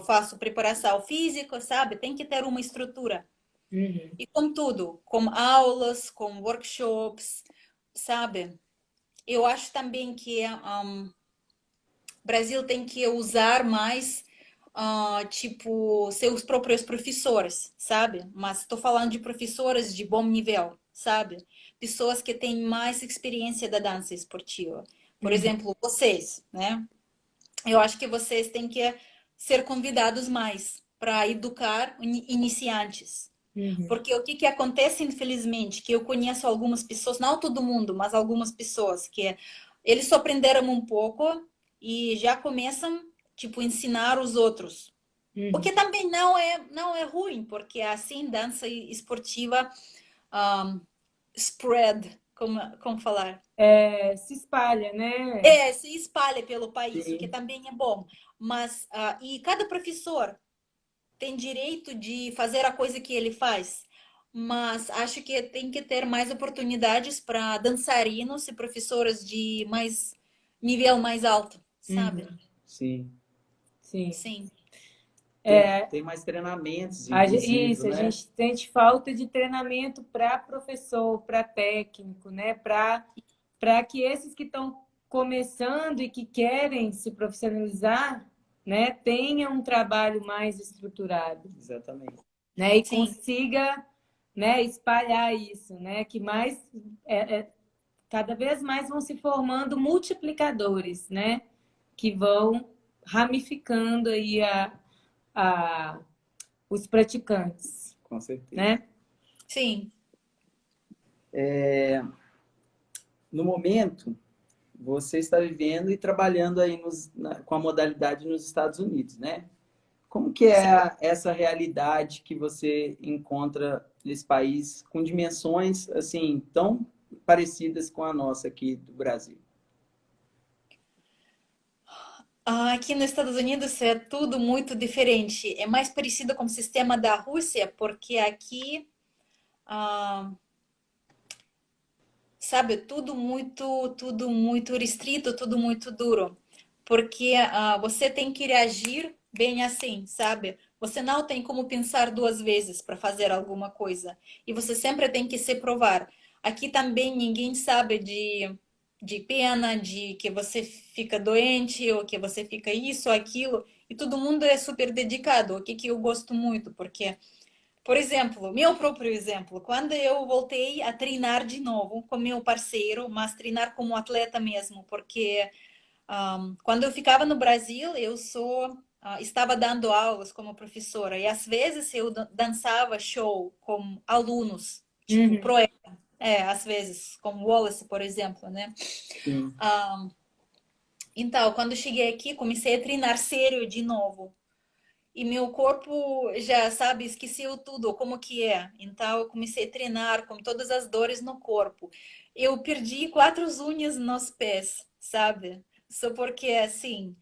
faço preparação física, sabe? Tem que ter uma estrutura. E com tudo, com aulas, com workshops, sabe? Eu acho também que o Brasil tem que usar mais, tipo, seus próprios professores, sabe? Mas estou falando de professores de bom nível, sabe? Pessoas que têm mais experiência da dança esportiva. Por exemplo, vocês, né? Eu acho que vocês têm que ser convidados mais para educar iniciantes. Porque o que que acontece, infelizmente, que eu conheço algumas pessoas, não todo mundo, mas algumas pessoas que eles só aprenderam um pouco e já começam, tipo, ensinar os outros. O que também não é ruim, porque assim, dança esportiva spread, como falar? Se espalha, né? Se espalha pelo país, o que Sim. também é bom. Mas, e cada professor tem direito de fazer a coisa que ele faz, mas acho que tem que ter mais oportunidades para dançarinos e professoras de mais nível mais alto, sabe? Sim. Sim. Sim, Tem mais treinamentos, inclusive, Isso, a né? gente sente falta de treinamento para professor, para técnico, né? Para que esses que estão começando e que querem se profissionalizar, né, tenham um trabalho mais estruturado, Exatamente. né? E sim, consiga, né, espalhar isso, né? Que mais cada vez mais vão se formando multiplicadores, né? Que vão ramificando aí a os praticantes, Com certeza. né? sim. No momento, você está vivendo e trabalhando aí com a modalidade nos Estados Unidos, né? Como que é essa realidade que você encontra nesse país com dimensões assim tão parecidas com a nossa aqui do Brasil? Aqui nos Estados Unidos é tudo muito diferente. É mais parecido com o sistema da Rússia, porque aqui, ah, sabe, tudo muito restrito, tudo muito duro. Porque você tem que reagir bem assim, sabe? Você não tem como pensar duas vezes para fazer alguma coisa. E você sempre tem que se provar. Aqui também ninguém sabe de pena, de que você fica doente, ou que você fica isso, aquilo. E todo mundo é super dedicado, o que eu gosto muito, porque, por exemplo, meu próprio exemplo, quando eu voltei a treinar de novo com meu parceiro, mas treinar como atleta mesmo, porque quando eu ficava no Brasil, estava dando aulas como professora e às vezes eu dançava show com alunos, tipo Uhum. proeza, às vezes, como Wallace, por exemplo, né? Sim. Então, quando eu cheguei aqui, comecei a treinar sério de novo. E meu corpo já, sabe, esqueceu tudo, como que é. Então, eu comecei a treinar com todas as dores no corpo. Eu perdi 4 unhas nos pés, sabe? Só porque, assim,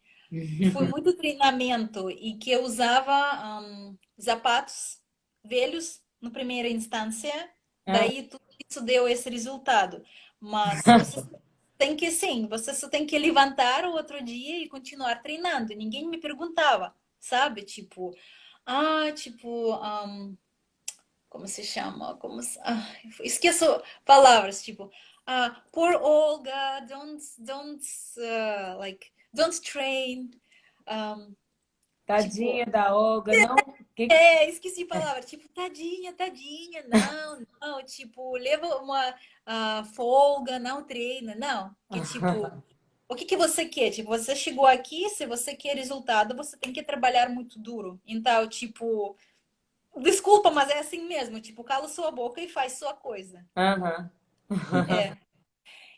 foi muito treinamento e que eu usava sapatos velhos na primeira instância, Ah, daí tudo isso deu esse resultado. Mas você tem que, sim, você só tem que levantar o outro dia e continuar treinando. Ninguém me perguntava, sabe? Tipo, tipo, como se chama? Esqueço palavras, tipo, poor Olga, don't train. Um, tipo, tadinha da Olga, não? esqueci a palavra. Tipo, tadinha, tadinha. Não, não. Tipo, leva uma folga, não treina. Não. Que tipo, o que você quer? Tipo, você chegou aqui, se você quer resultado, você tem que trabalhar muito duro. Então, tipo, desculpa, mas é assim mesmo. Tipo, cala sua boca e faz sua coisa. Aham. É.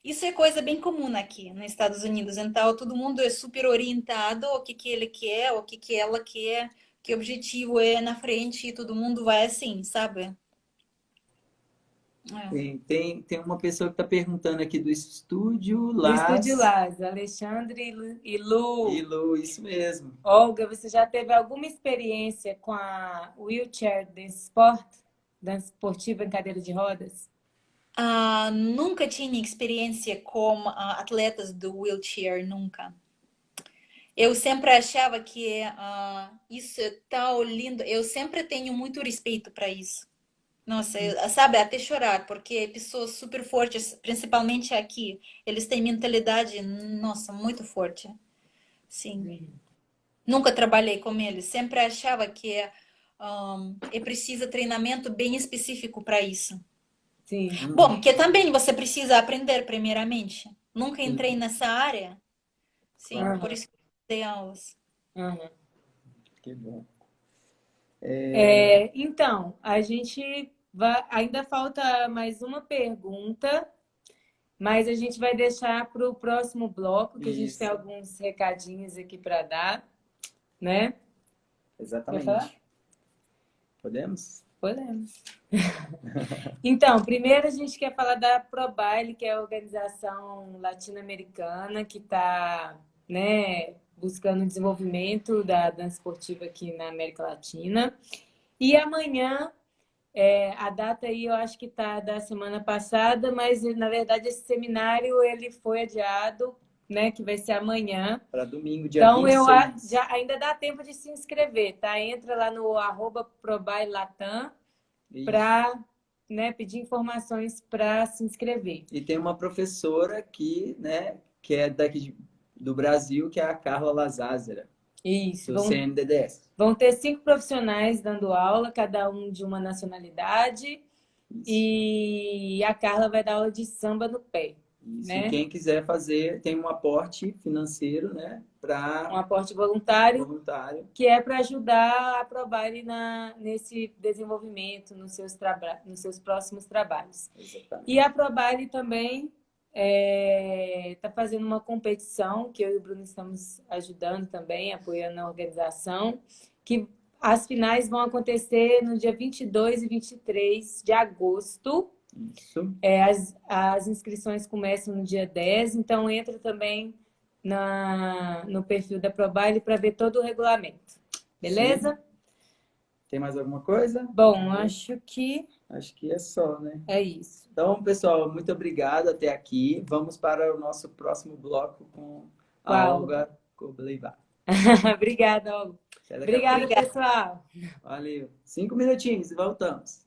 Isso é coisa bem comum aqui nos Estados Unidos. Então, todo mundo é super orientado o que ele quer, o que ela quer, que objetivo é na frente e todo mundo vai assim, sabe? É. Tem uma pessoa que está perguntando aqui do Estúdio Do Estúdio Las Laz, Alexandre e e Lu. Lu, isso mesmo. Olga, você já teve alguma experiência com a Wheelchair Dance Sport? Dança esportiva em cadeira de rodas? Nunca tinha experiência com atletas do wheelchair, nunca. Eu sempre achava que isso é tão lindo. Eu sempre tenho muito respeito para isso. Nossa, sabe, até chorar, porque pessoas super fortes, principalmente aqui, eles têm mentalidade, nossa, muito forte. Sim. Nunca trabalhei com eles, sempre achava que é preciso treinamento bem específico para isso. Sim. Bom, que também você precisa aprender primeiramente. Nunca entrei Sim, nessa área, sim, por claro, Aham, isso que eu dei aulas. aham. que bom. Então, a gente vai. Ainda falta mais uma pergunta, mas a gente vai deixar para o próximo bloco, que a gente tem Isso, alguns recadinhos aqui para dar, né? Quer falar? exatamente. Podemos? Podemos. Então, primeiro a gente quer falar da ProBaile, que é a organização latino-americana que está, né, buscando o desenvolvimento da dança esportiva aqui na América Latina. E amanhã, a data aí eu acho que está da semana passada, mas na verdade esse seminário ele foi adiado, né, que vai ser amanhã. Para domingo, dia Então, seis. já ainda dá tempo de se inscrever, tá? Entra lá no @ProBaileLatam Isso. para, né, pedir informações para se inscrever. E tem uma professora aqui, né, que é do Brasil, que é a Carla Lazázera, Isso. do CNDDS. Vão ter 5 profissionais dando aula, cada um de uma nacionalidade, Isso. e a Carla vai dar aula de samba no pé, Isso. E né? quem quiser fazer, tem um aporte financeiro, né, Um para aporte voluntário, voluntário. que é para ajudar a Probaile nesse desenvolvimento, nos seus próximos trabalhos. Exatamente. E a Probaile também está fazendo uma competição, que eu e o Bruno estamos ajudando também, apoiando a organização, que as finais vão acontecer no dia 22 e 23 de agosto. Isso. As inscrições começam no dia 10, então entra também no perfil da ProBaile para ver todo o regulamento. Beleza? Sim. Tem mais alguma coisa? Bom, Acho que é só, né? é isso. Então, pessoal, muito obrigado até aqui. Vamos para o nosso próximo bloco com a Qual? Olga Kobleva. Obrigada, Olga. Até daqui a Obrigada, pouco. pessoal. Valeu. 5 minutinhos e voltamos.